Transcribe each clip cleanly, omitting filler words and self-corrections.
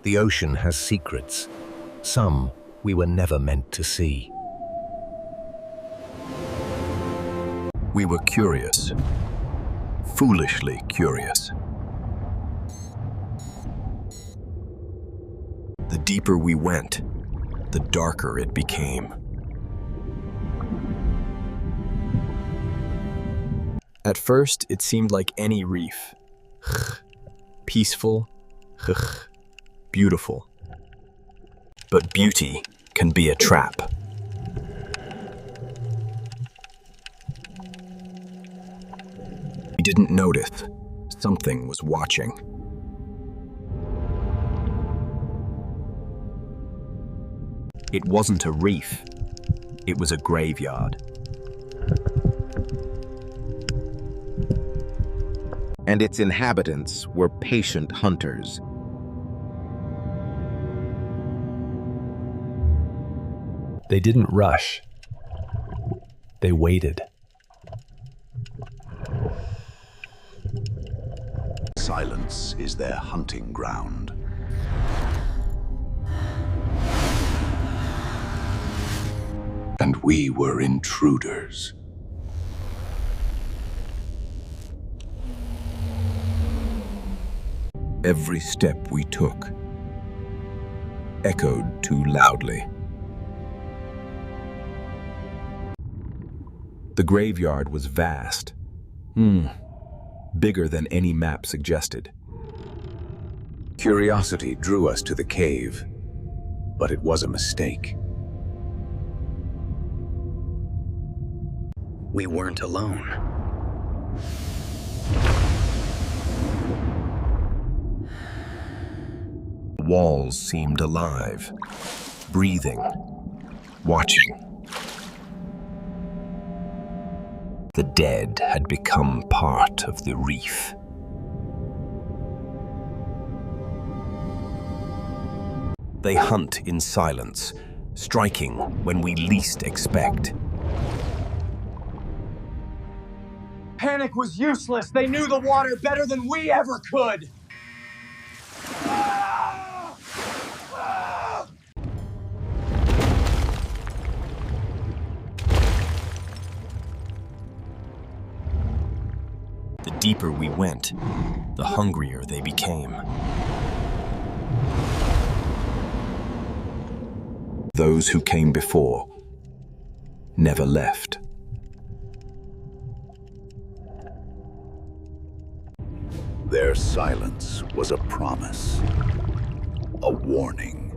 The ocean has secrets, some we were never meant to see. We were curious, foolishly curious. The deeper we went, the darker it became. At first, it seemed like any reef. Peaceful, beautiful. But beauty can be a trap. We didn't notice. Something was watching. It wasn't a reef. It was a graveyard. And its inhabitants were patient hunters. They didn't rush. They waited. Silence is their hunting ground. And we were intruders. Every step we took echoed too loudly. The graveyard was vast, bigger than any map suggested. Curiosity drew us to the cave, but it was a mistake. We weren't alone. The walls seemed alive, breathing, watching. The dead had become part of the reef. They hunt in silence, striking when we least expect. Panic was useless. They knew the water better than we ever could. The deeper we went, the hungrier they became. Those who came before never left. Their silence was a promise, a warning.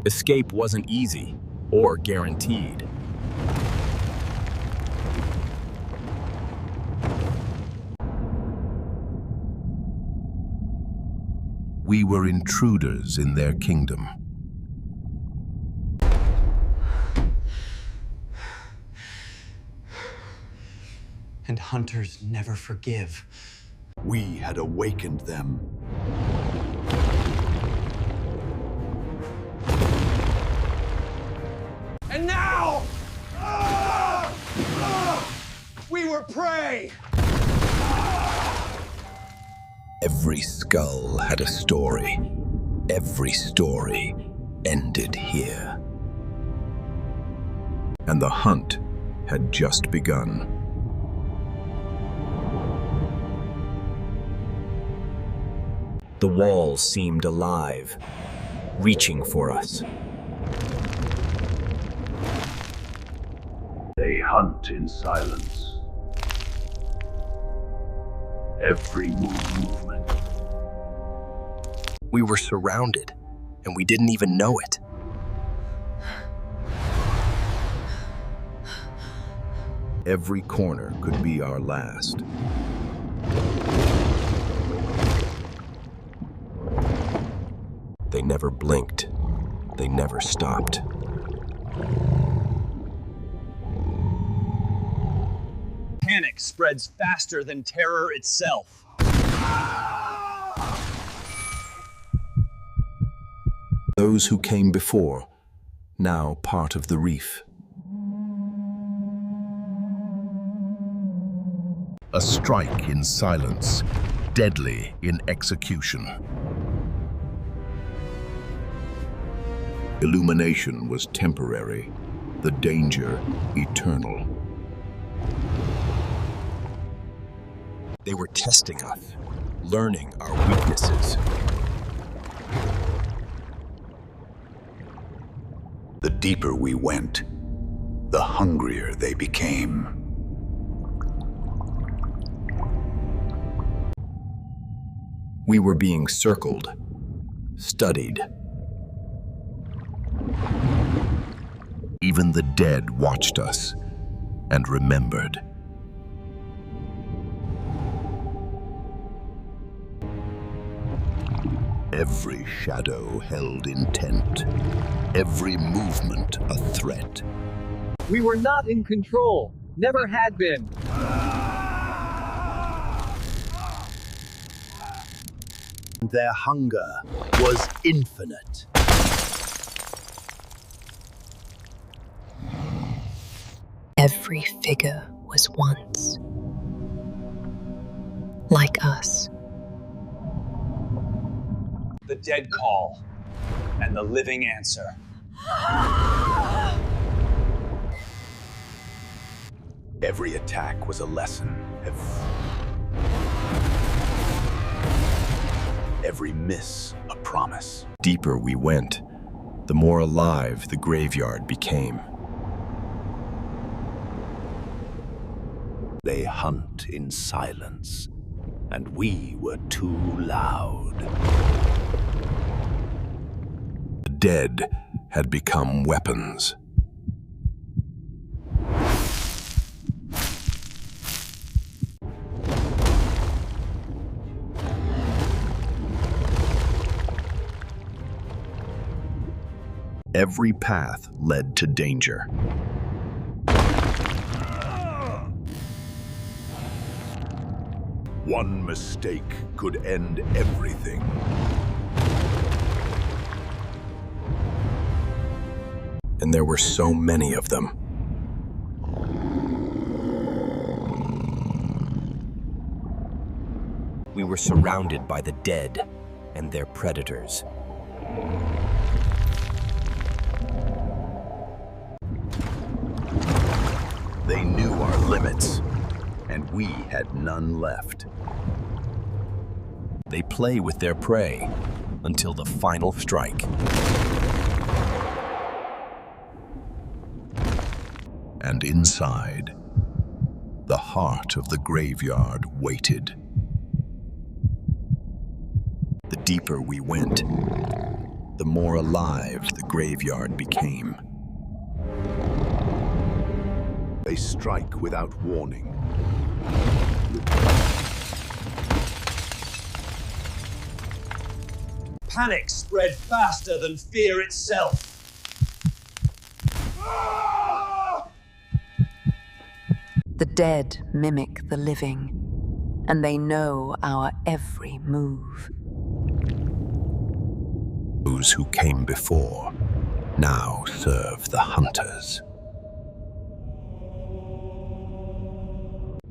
Escape wasn't easy or guaranteed. We were intruders in their kingdom. And hunters never forgive. We had awakened them. And now, we were prey. Every skull had a story. Every story ended here. And the hunt had just begun. The walls seemed alive, reaching for us. They hunt in silence. Every movement. We were surrounded, and we didn't even know it. Every corner could be our last. They never blinked. They never stopped. Panic spreads faster than terror itself. Those who came before, now part of the reef. A strike in silence, deadly in execution. Illumination was temporary, the danger eternal. They were testing us, learning our weaknesses. The deeper we went, the hungrier they became. We were being circled, studied. Even the dead watched us and remembered. Every shadow held intent, every movement a threat. We were not in control. Never had been. Their hunger was infinite. Every figure was once like us. The dead call, and the living answer. Every attack was a lesson. Every miss a promise. Deeper we went, the more alive the graveyard became. They hunt in silence, and we were too loud. The dead had become weapons. Every path led to danger. One mistake could end everything. And there were so many of them. We were surrounded by the dead and their predators. They knew our limits, and we had none left. They play with their prey until the final strike. And inside, the heart of the graveyard waited. The deeper we went, the more alive the graveyard became. They strike without warning. Panic spread faster than fear itself. The dead mimic the living, and they know our every move. Those who came before now serve the hunters.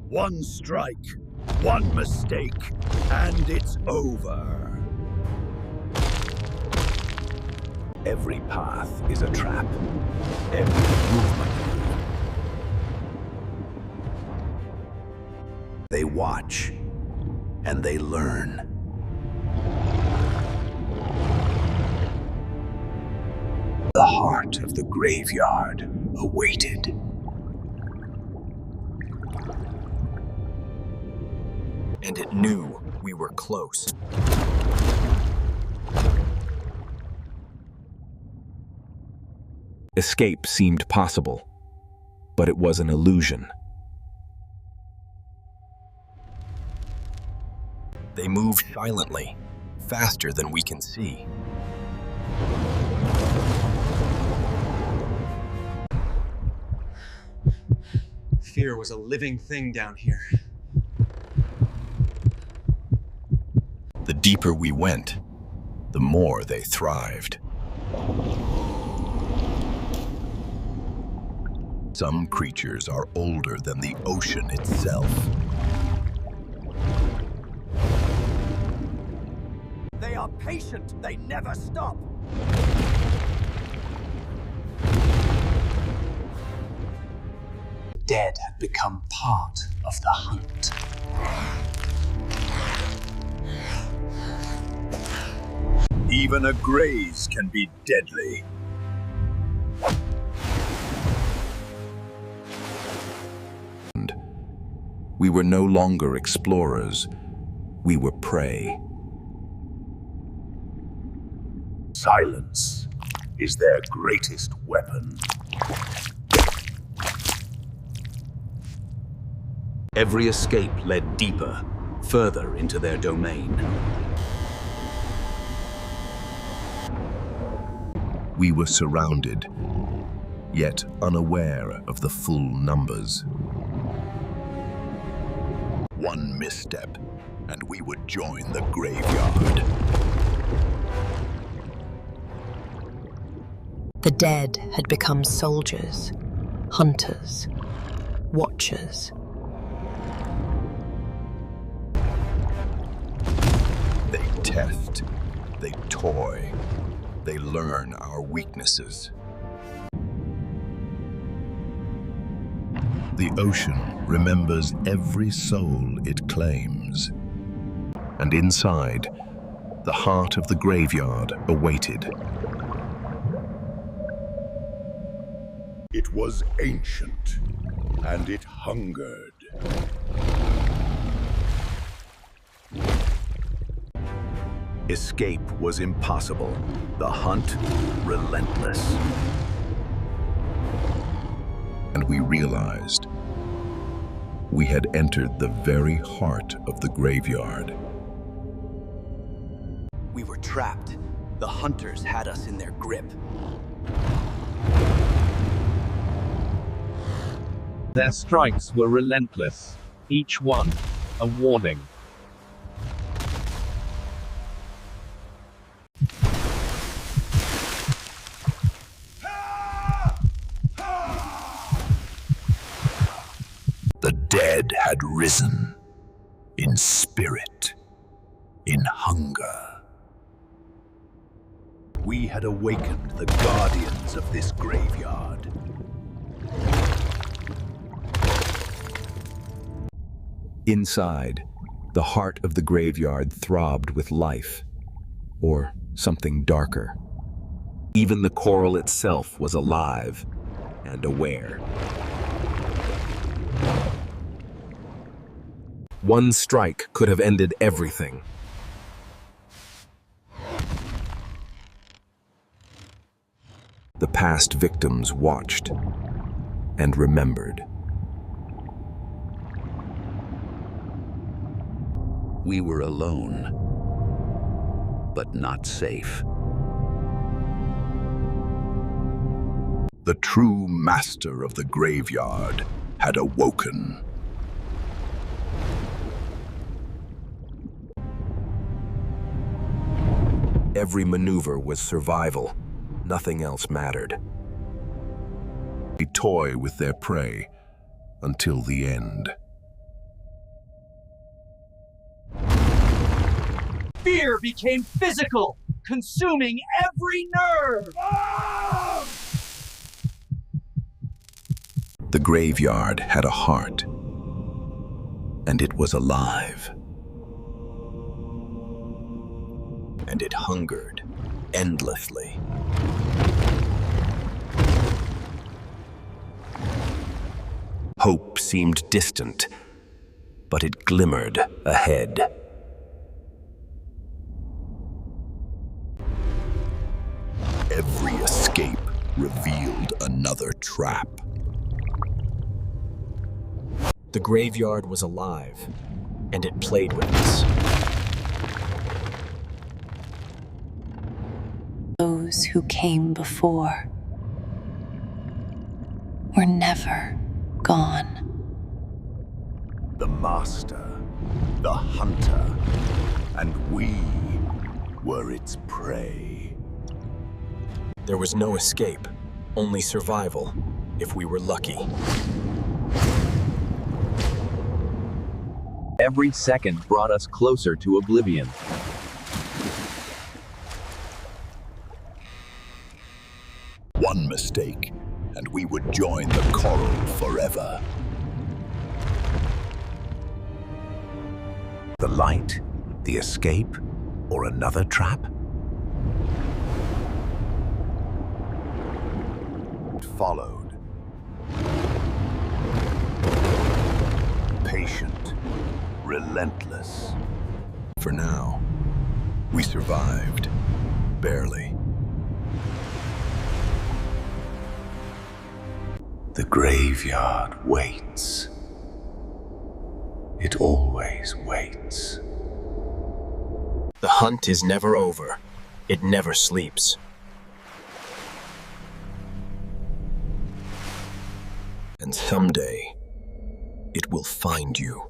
One strike, one mistake, and it's over. Every path is a trap. Every movement. They watch, and they learn. The heart of the graveyard awaited. And it knew we were close. Escape seemed possible, but it was an illusion. They move silently, faster than we can see. Fear was a living thing down here. The deeper we went, the more they thrived. Some creatures are older than the ocean itself. They are patient. They never stop. The dead had become part of the hunt. Even a graze can be deadly. We were no longer explorers. We were prey. Silence is their greatest weapon. Every escape led deeper, further into their domain. We were surrounded, yet unaware of the full numbers. One misstep, and we would join the graveyard. The dead had become soldiers, hunters, watchers. They test, they toy, they learn our weaknesses. The ocean remembers every soul it claims. And inside, the heart of the graveyard awaited. It was ancient, and it hungered. Escape was impossible. The hunt, relentless. And we realized we had entered the very heart of the graveyard. We were trapped. The hunters had us in their grip. Their strikes were relentless, each one a warning. The dead had risen, in spirit, in hunger. We had awakened the guardians of this graveyard. Inside, the heart of the graveyard throbbed with life, or something darker. Even the coral itself was alive and aware. One strike could have ended everything. The past victims watched and remembered. We were alone, but not safe. The true master of the graveyard had awoken. Every maneuver was survival. Nothing else mattered. They toy with their prey until the end. Fear became physical, consuming every nerve. The graveyard had a heart, and it was alive. And it hungered endlessly. Hope seemed distant, but it glimmered ahead. Every escape revealed another trap. The graveyard was alive, and it played with us. Those who came before were never gone. The master, the hunter, and we were its prey. There was no escape, only survival, if we were lucky. Every second brought us closer to oblivion. one mistake, and we would join the coral forever. The light, the escape, or another trap? It followed. Patient, relentless. For now, we survived. Barely. The graveyard waits. It always waits. The hunt is never over. It never sleeps. And someday, it will find you.